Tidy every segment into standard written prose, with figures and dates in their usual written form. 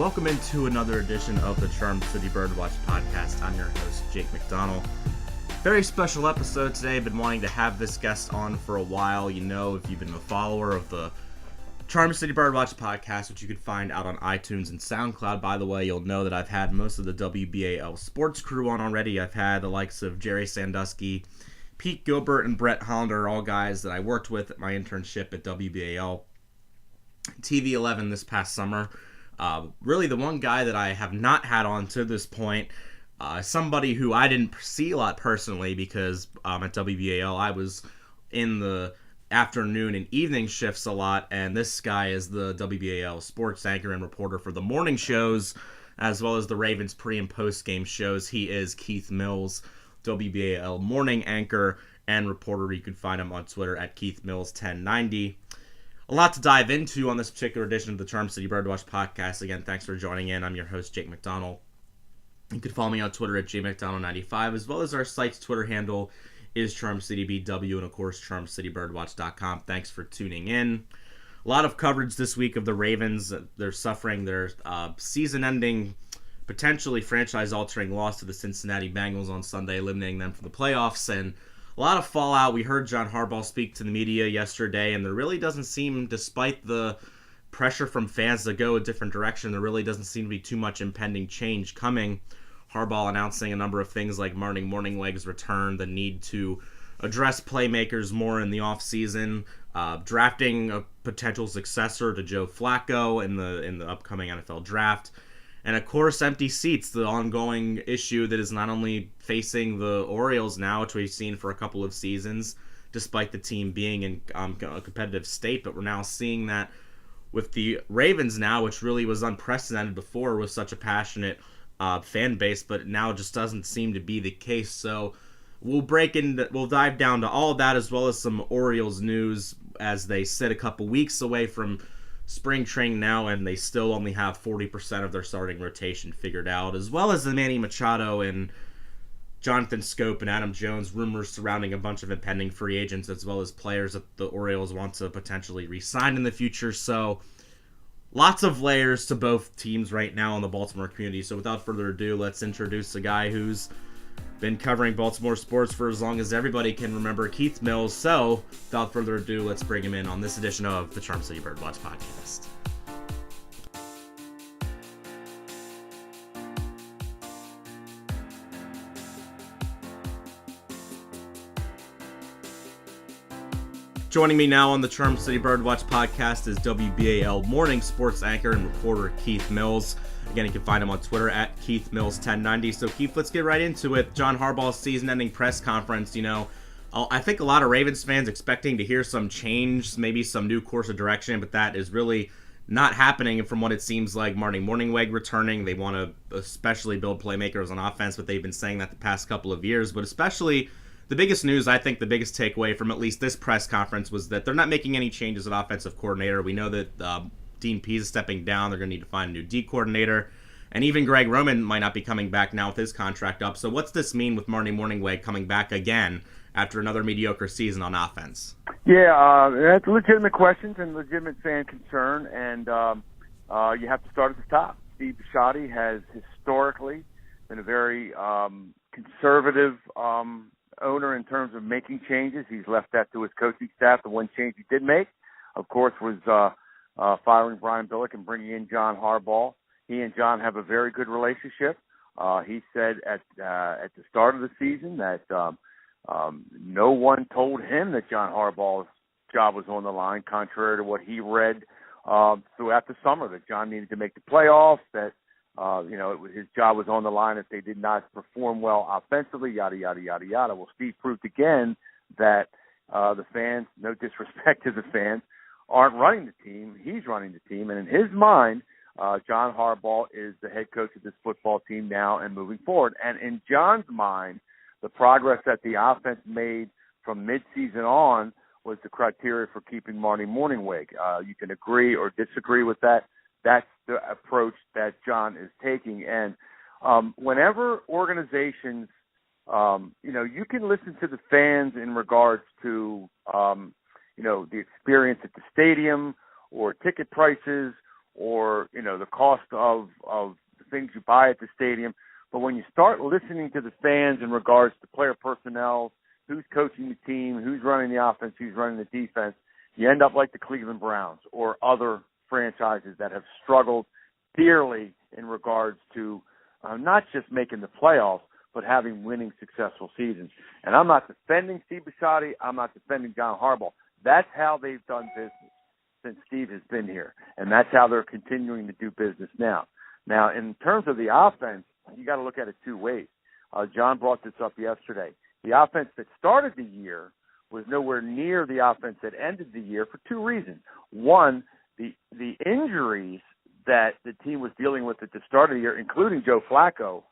Welcome into another edition of the Charm City Birdwatch podcast. I'm your host, Jake McDonnell. Very special episode today. Been wanting to have this guest on for a while. You know, if you've been a follower of the Charm City Birdwatch podcast, which you can find out on iTunes and SoundCloud, by the way, you'll know that I've had most of the WBAL sports crew on already. I've had the likes of Jerry Sandusky, Pete Gilbert, and Brett Hollander, all guys that I worked with at my internship at WBAL TV 11 this past summer. Really the one guy that I have not had on to this point, somebody who I didn't see a lot personally because at WBAL I was in the afternoon and evening shifts a lot, and this guy is the WBAL sports anchor and reporter for the morning shows as well as the Ravens pre- and post-game shows. He is Keith Mills, WBAL morning anchor and reporter. You can find him on Twitter at Keith Mills 1090. A lot to dive into on this particular edition of the Charm City Birdwatch podcast. Again, thanks for joining in. I'm your host, Jake McDonnell. You can follow me on Twitter at jmcdonnell95, as well as our site's Twitter handle is CharmCityBW, and of course, CharmCityBirdwatch.com. Thanks for tuning in. A lot of coverage this week of the Ravens. They're suffering their season-ending, potentially franchise-altering loss to the Cincinnati Bengals on Sunday, eliminating them from the playoffs, and a lot of fallout. We heard John Harbaugh speak to the media yesterday, and there really doesn't seem, despite the pressure from fans to go a different direction, there really doesn't seem to be too much impending change coming. Harbaugh announcing a number of things like Marty Mornhinweg's return, the need to address playmakers more in the offseason, drafting a potential successor to Joe Flacco in the upcoming NFL draft, and of course, empty seats, the ongoing issue that is not only facing the Orioles now, which we've seen for a couple of seasons, despite the team being in a competitive state, but we're now seeing that with the Ravens now, which really was unprecedented before with such a passionate fan base, but now just doesn't seem to be the case. So we'll dive down to all of that, as well as some Orioles news as they sit a couple weeks away from spring training now, and they still only have 40% of their starting rotation figured out, as well as the Manny Machado and Jonathan Scope and Adam Jones rumors surrounding a bunch of impending free agents, as well as players that the Orioles want to potentially re-sign in the future. So lots of layers to both teams right now in the Baltimore community. So without further ado, let's introduce a guy who's been covering Baltimore sports for as long as everybody can remember, Keith Mills. So without further ado, let's bring him in on this edition of the Charm City Birdwatch podcast. Joining me now on the Charm City Birdwatch podcast is WBAL morning sports anchor and reporter Keith Mills. Again, you can find him on Twitter at Keith Mills 1090. So, Keith, let's get right into it. John Harbaugh's season-ending press conference. You know, I think a lot of Ravens fans expecting to hear some change, maybe some new course of direction, but that is really not happening. And from what it seems like, Marty Mornhinweg returning. They want to especially build playmakers on offense, but they've been saying that the past couple of years. But especially the biggest news, I think the biggest takeaway from at least this press conference was that they're not making any changes at offensive coordinator. We know that Dean Pease is stepping down. They're going to need to find a new D coordinator. And even Greg Roman might not be coming back now with his contract up. So what's this mean with Marty Mornhinweg coming back again after another mediocre season on offense? Yeah, that's legitimate questions and legitimate fan concern. And you have to start at the top. Steve Bisciotti has historically been a very conservative owner in terms of making changes. He's left that to his coaching staff. The one change he did make, of course, was firing Brian Billick and bringing in John Harbaugh. He and John have a very good relationship. He said at the start of the season that no one told him that John Harbaugh's job was on the line, contrary to what he read throughout the summer, that John needed to make the playoffs, that his job was on the line if they did not perform well offensively, yada, yada, yada, yada. Well, Steve proved again that the fans, no disrespect to the fans, aren't running the team. He's running the team. And in his mind, John Harbaugh is the head coach of this football team now and moving forward. And in John's mind, the progress that the offense made from midseason on was the criteria for keeping Marty Mornhinweg. You can agree or disagree with that. That's the approach that John is taking. And whenever organizations, you can listen to the fans in regards to, the experience at the stadium or ticket prices or, you know, the cost of the things you buy at the stadium. But when you start listening to the fans in regards to player personnel, who's coaching the team, who's running the offense, who's running the defense, you end up like the Cleveland Browns or other franchises that have struggled dearly in regards to not just making the playoffs, but having winning, successful seasons. And I'm not defending Steve Bisciotti. I'm not defending John Harbaugh. That's how they've done business since Steve has been here, and that's how they're continuing to do business now. Now, in terms of the offense, you got to look at it two ways. John brought this up yesterday. The offense that started the year was nowhere near the offense that ended the year for two reasons. One, the injuries that the team was dealing with at the start of the year, including Joe Flacco,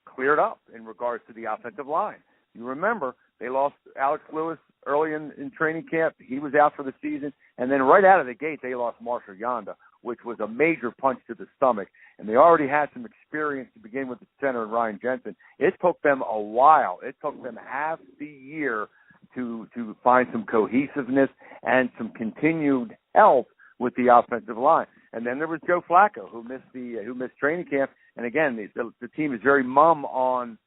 cleared up in regards to the offensive line. You remember they lost Alex Lewis early in training camp. He was out for the season. And then right out of the gate, they lost Marshall Yanda, which was a major punch to the stomach. And they already had some experience to begin with the center and Ryan Jensen. It took them a while. It took them half the year to find some cohesiveness and some continued health with the offensive line. And then there was Joe Flacco, who missed training camp. And again, the team is very mum on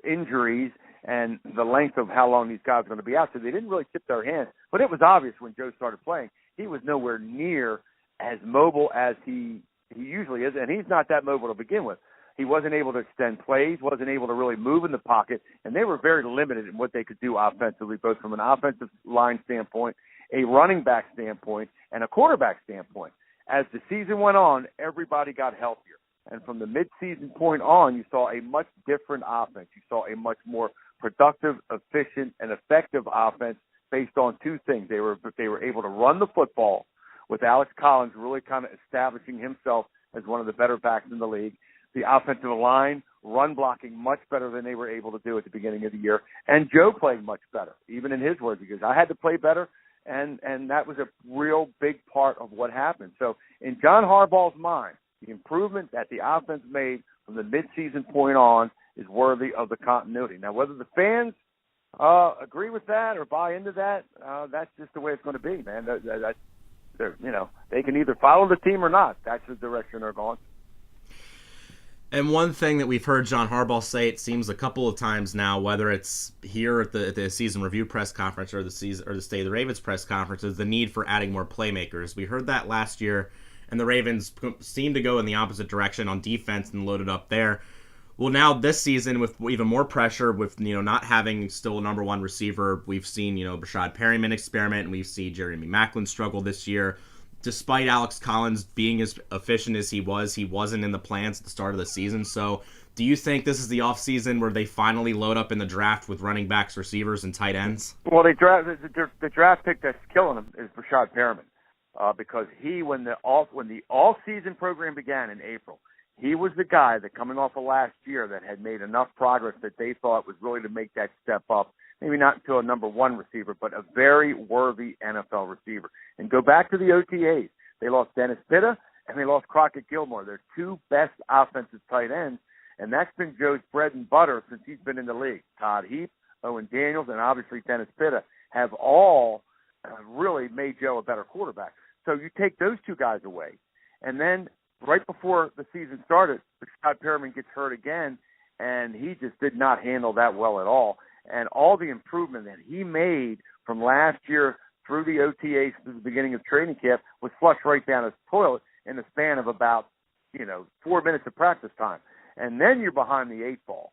injuries and the length of how long these guys are going to be out. So they didn't really tip their hands. But it was obvious when Joe started playing, he was nowhere near as mobile as he usually is, and he's not that mobile to begin with. He wasn't able to extend plays, wasn't able to really move in the pocket, and they were very limited in what they could do offensively, both from an offensive line standpoint, a running back standpoint, and a quarterback standpoint. As the season went on, everybody got healthier. And from the midseason point on, you saw a much different offense. You saw a much more productive, efficient, and effective offense based on two things. They were able to run the football with Alex Collins really kind of establishing himself as one of the better backs in the league. The offensive line, run blocking much better than they were able to do at the beginning of the year. And Joe played much better, even in his words, because I had to play better, and that was a real big part of what happened. So in John Harbaugh's mind, the improvement that the offense made from the midseason point on is worthy of the continuity. Now, whether the fans agree with that or buy into that, that's just the way it's going to be, man. They can either follow the team or not. That's the direction they're going. And one thing that we've heard John Harbaugh say, it seems a couple of times now, whether it's here at the season review press conference or the State of the Ravens press conference, is the need for adding more playmakers. We heard that last year, and the Ravens seemed to go in the opposite direction on defense and loaded up there. Well, now this season with even more pressure, with not having still a number one receiver, we've seen Brashad Perryman experiment, and we've seen Jeremy Maclin struggle this year. Despite Alex Collins being as efficient as he wasn't in the plans at the start of the season. So do you think this is the offseason where they finally load up in the draft with running backs, receivers, and tight ends? Well, the draft pick that's killing them is Brashad Perriman, because when the all-season program began in April, he was the guy that, coming off of last year, that had made enough progress that they thought was really to make that step up. Maybe not until a number one receiver, but a very worthy NFL receiver. And go back to the OTAs. They lost Dennis Pitta and they lost Crockett Gilmore. They're two best offensive tight ends, and that's been Joe's bread and butter since he's been in the league. Todd Heap, Owen Daniels, and obviously Dennis Pitta have all really made Joe a better quarterback. So you take those two guys away, and then right before the season started, Scott Perriman gets hurt again, and he just did not handle that well at all. And all the improvement that he made from last year through the OTAs to the beginning of training camp was flushed right down his toilet in the span of about, 4 minutes of practice time. And then you're behind the eight ball.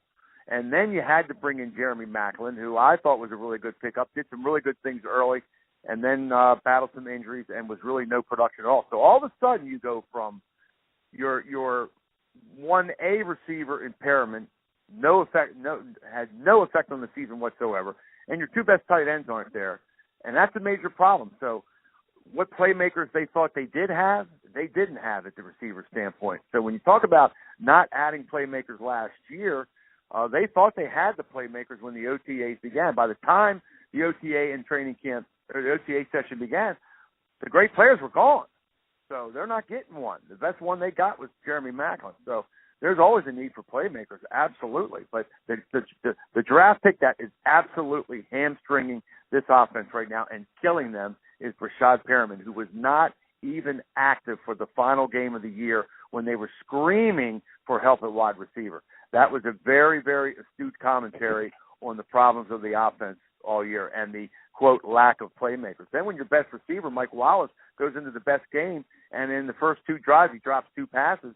And then you had to bring in Jeremy Maclin, who I thought was a really good pickup, did some really good things early, and then battled some injuries and was really no production at all. So all of a sudden you go from your 1A receiver in Perriman, had no effect on the season whatsoever, and your two best tight ends aren't there, and that's a major problem. So what playmakers they thought they did have, they didn't have at the receiver standpoint. So when you talk about not adding playmakers last year, they thought they had the playmakers when the OTAs began. By the time the OTA and training camp, or the OTA session began, the great players were gone. So they're not getting one. The best one they got was Jeremy Maclin. So there's always a need for playmakers, absolutely. But the draft pick that is absolutely hamstringing this offense right now and killing them is Rashad Perriman, who was not even active for the final game of the year when they were screaming for help at wide receiver. That was a very, very astute commentary on the problems of the offense all year and the, quote, lack of playmakers. Then when your best receiver, Mike Wallace, goes into the best game, and in the first 2 drives he drops 2 passes,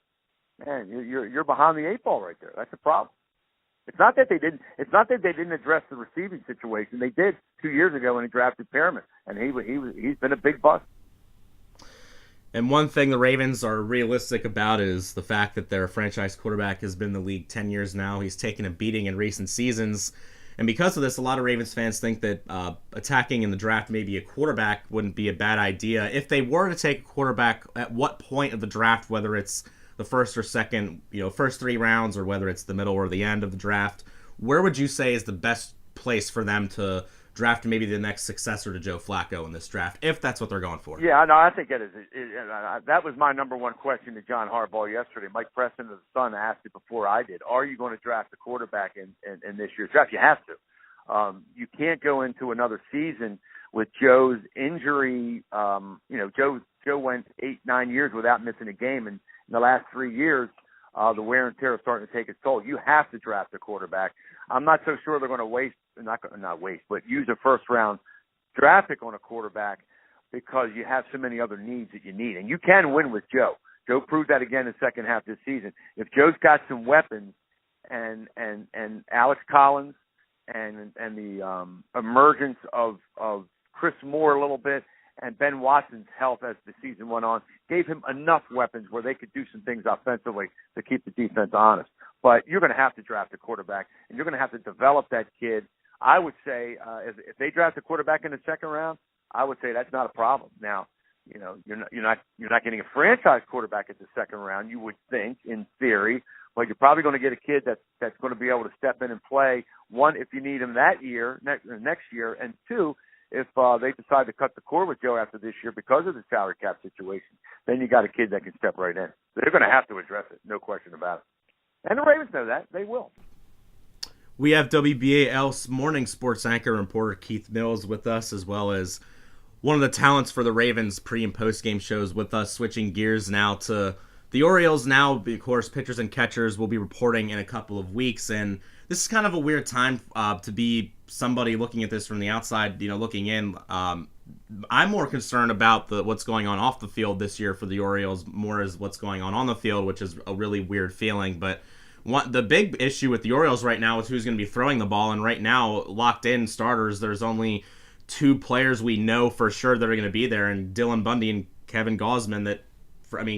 man, you're behind the 8 ball right there. That's a problem. It's not that they didn't address the receiving situation. They did 2 years ago when he drafted Perriman, and he's been a big bust. And one thing the Ravens are realistic about is the fact that their franchise quarterback has been in the league 10 years now. He's taken a beating in recent seasons. And because of this, a lot of Ravens fans think that attacking in the draft maybe a quarterback wouldn't be a bad idea. If they were to take a quarterback, at what point of the draft, whether it's the first or second, first 3 rounds, or whether it's the middle or the end of the draft, where would you say is the best place for them to draft maybe the next successor to Joe Flacco in this draft, if that's what they're going for? Yeah, no, I think it is. That was my number one question to John Harbaugh yesterday. Mike Preston of the Sun asked it before I did. Are you going to draft a quarterback in this year's draft? You have to. You can't go into another season with Joe's injury. Joe went 8-9 years without missing a game, and in the last 3 years, the wear and tear is starting to take its toll. You have to draft a quarterback. I'm not so sure they're going to use a first-round draft pick on a quarterback because you have so many other needs that you need. And you can win with Joe. Joe proved that again in the second half this season. If Joe's got some weapons and Alex Collins and the emergence of Chris Moore a little bit and Ben Watson's health as the season went on, gave him enough weapons where they could do some things offensively to keep the defense honest. But you're going to have to draft a quarterback, and you're going to have to develop that kid. I would say if they draft a quarterback in the second round, I would say that's not a problem. Now, you're not getting a franchise quarterback at the second round. You would think, in theory, but you're probably going to get a kid that's going to be able to step in and play. One, if you need him that year, next year, and 2, if they decide to cut the cord with Joe after this year because of the salary cap situation, then you got a kid that can step right in. They're going to have to address it, no question about it. And the Ravens know that. They will. We have WBAL morning sports anchor and reporter Keith Mills with us, as well as one of the talents for the Ravens pre- and post-game shows with us, switching gears now to the Orioles. Now, of course, pitchers and catchers will be reporting in a couple of weeks, and this is kind of a weird time to be somebody looking at this from the outside, looking in. I'm more concerned about what's going on off the field this year for the Orioles, more as what's going on the field, which is a really weird feeling. But the big issue with the Orioles right now is who's going to be throwing the ball. And right now, locked in starters, there's only 2 players we know for sure that are going to be there, and Dylan Bundy and Kevin Gausman that,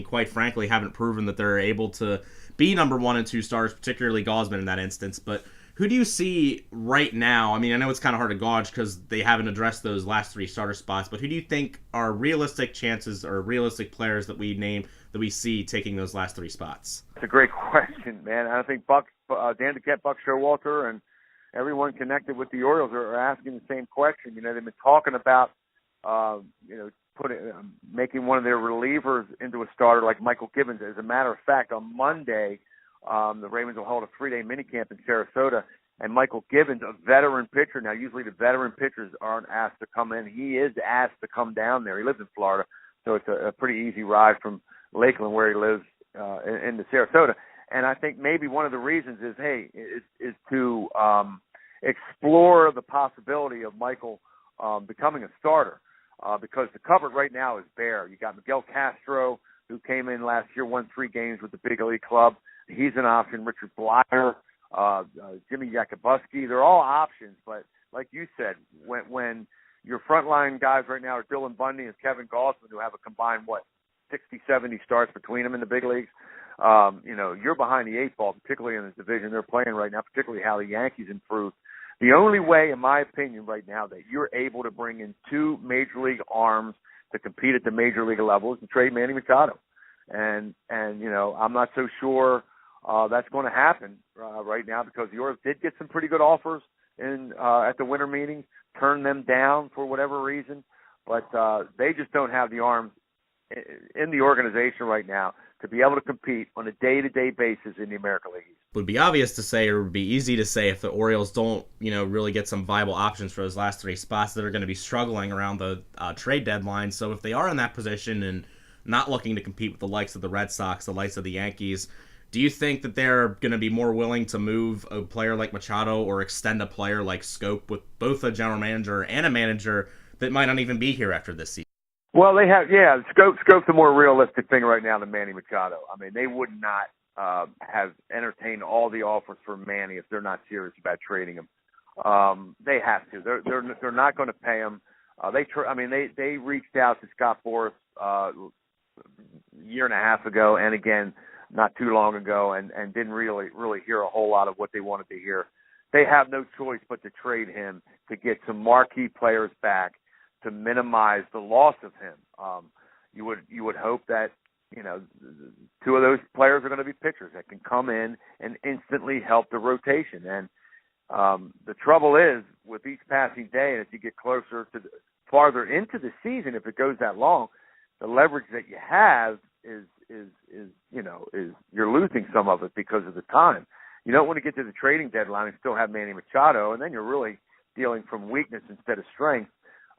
quite frankly, haven't proven that they're able to be number 1 and 2 starters, particularly Gausman in that instance. But who do you see right now? I know it's kind of hard to gauge because they haven't addressed those last 3 starter spots, but who do you think are realistic chances or realistic players that we see taking those last 3 spots? It's a great question, man. I think Dan DeKent, Buck Showalter, and everyone connected with the Orioles are asking the same question. They've been talking about, making one of their relievers into a starter like Michael Gibbons. As a matter of fact, on Monday, the Ravens will hold a 3-day minicamp in Sarasota, and Michael Gibbons, a veteran pitcher. Now, usually the veteran pitchers aren't asked to come in. He is asked to come down there. He lives in Florida, so it's a pretty easy ride from Lakeland, where he lives, into Sarasota. And I think maybe one of the reasons is to explore the possibility of Michael becoming a starter, because the cupboard right now is bare. You got Miguel Castro, who came in last year, won 3 games with the big league club. He's an option. Richard Blyer, Jimmy Yakubowski, they're all options. But like you said, when your frontline guys right now are Dylan Bundy and Kevin Gausman, who have a combined, 60, 70 starts between them in the big leagues, you're behind the 8 ball, particularly in this division they're playing right now, particularly how the Yankees improved. The only way, in my opinion, right now that you're able to bring in 2 major league arms to compete at the major league level is to trade Manny Machado. And I'm not so sure that's going to happen right now, because the Orioles did get some pretty good offers at the winter meeting, turned them down for whatever reason, but they just don't have the arms in the organization right now to be able to compete on a day-to-day basis in the American League. It would be obvious to say, or it would be easy to say, if the Orioles don't, really get some viable options for those last three spots, that are going to be struggling around the trade deadline. So if they are in that position and not looking to compete with the likes of the Red Sox, the likes of the Yankees, do you think that they're going to be more willing to move a player like Machado or extend a player like Scope with both a general manager and a manager that might not even be here after this season? Well, they have, Scope's a more realistic thing right now than Manny Machado. I mean, they would not have entertained all the offers for Manny if they're not serious about trading him. They have to. They're not going to pay him. They reached out to Scott Boras a year and a half ago, and again not too long ago, and didn't really hear a whole lot of what they wanted to hear. They have no choice but to trade him to get some marquee players back to minimize the loss of him. You would hope that two of those players are going to be pitchers that can come in and instantly help the rotation. And the trouble is, with each passing day, and as you get closer to farther into the season, if it goes that long, the leverage that you have is you're losing some of it because of the time. You don't want to get to the trading deadline and still have Manny Machado, and then you're really dealing from weakness instead of strength.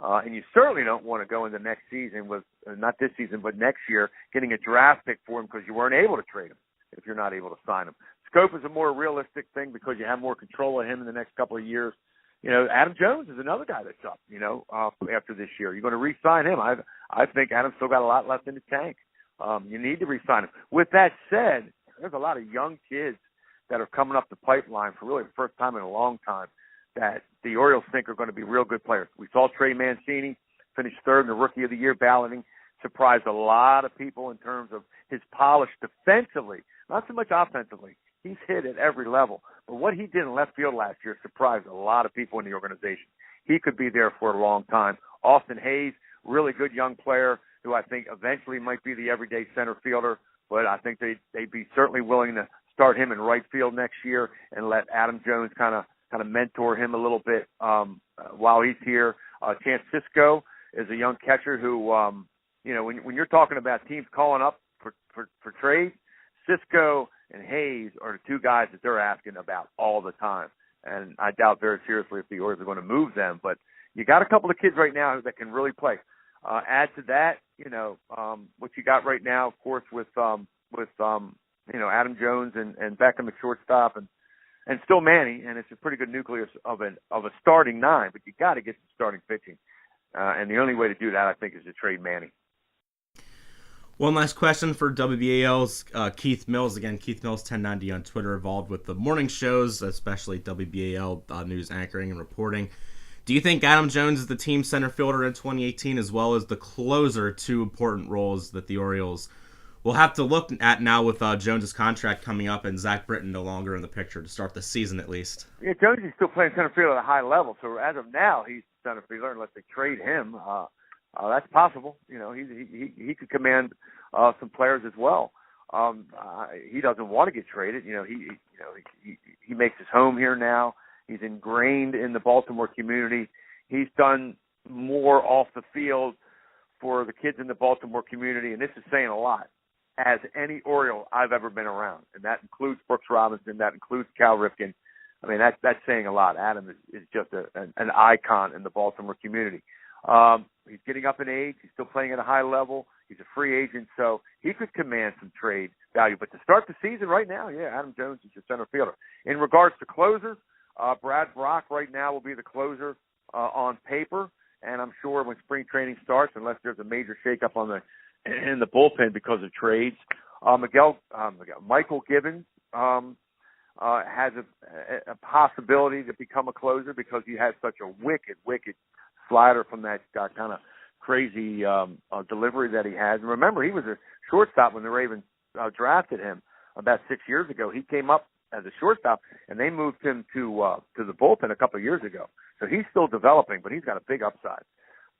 And you certainly don't want to go into next season with, not this season, but next year, getting a draft pick for him because you weren't able to trade him if you're not able to sign him. Scope is a more realistic thing because you have more control of him in the next couple of years. Adam Jones is another guy that's up, after this year. You're going to re-sign him. I think Adam's still got a lot left in the tank. You need to re-sign him. With that said, there's a lot of young kids that are coming up the pipeline for really the first time in a long time that the Orioles think are going to be real good players. We saw Trey Mancini finish third in the Rookie of the Year balloting, surprised a lot of people in terms of his polish defensively, not so much offensively. He's hit at every level. But what he did in left field last year surprised a lot of people in the organization. He could be there for a long time. Austin Hayes, really good young player who I think eventually might be the everyday center fielder, but I think they'd be certainly willing to start him in right field next year and let Adam Jones kind of mentor him a little bit while he's here. Chance Cisco is a young catcher who, when you're talking about teams calling up for trades, Cisco and Hayes are the two guys that they're asking about all the time. And I doubt very seriously if the Orioles are going to move them. But you got a couple of kids right now that can really play. Add to that, what you got right now, of course, with Adam Jones and Beckham at shortstop and still Manny, and it's a pretty good nucleus of a starting nine. But you got to get some starting pitching, and the only way to do that, I think, is to trade Manny. One last question for WBAL's Keith Mills. Again, Keith Mills 1090 on Twitter, involved with the morning shows, especially WBAL news anchoring and reporting. Do you think Adam Jones is the team center fielder in 2018 as well as the closer, two important roles that the Orioles will have to look at now with Jones' contract coming up and Zach Britton no longer in the picture to start the season at least? Yeah, Jones is still playing center field at a high level, so as of now he's center fielder unless they trade him. That's possible. He could command some players as well. He doesn't want to get traded. He makes his home here now. He's ingrained in the Baltimore community. He's done more off the field for the kids in the Baltimore community, and this is saying a lot, as any Oriole I've ever been around, and that includes Brooks Robinson, that includes Cal Ripken. I mean, that's saying a lot. Adam is just an icon in the Baltimore community. He's getting up in age. He's still playing at a high level. He's a free agent, so he could command some trade value. But to start the season right now, Adam Jones is your center fielder. In regards to closers, Brad Brock right now will be the closer on paper, and I'm sure when spring training starts, unless there's a major shakeup in the bullpen because of trades, Michael Gibbons has a possibility to become a closer because he has such a wicked slider from that kind of crazy delivery that he has. And remember, he was a shortstop when the Ravens drafted him about 6 years ago. He came up as a shortstop, and they moved him to the bullpen a couple of years ago. So he's still developing, but he's got a big upside.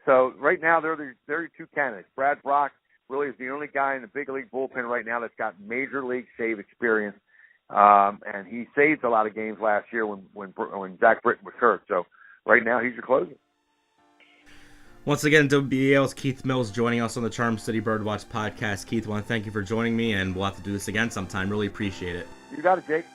So right now, they're your two candidates. Brad Brock really is the only guy in the big league bullpen right now that's got major league save experience, and he saved a lot of games last year when Zach Britton was hurt. So right now, he's your closer. Once again, WBAL's Keith Mills joining us on the Charm City Birdwatch podcast. Keith, I want to thank you for joining me, and we'll have to do this again sometime. Really appreciate it. You got it, Jake.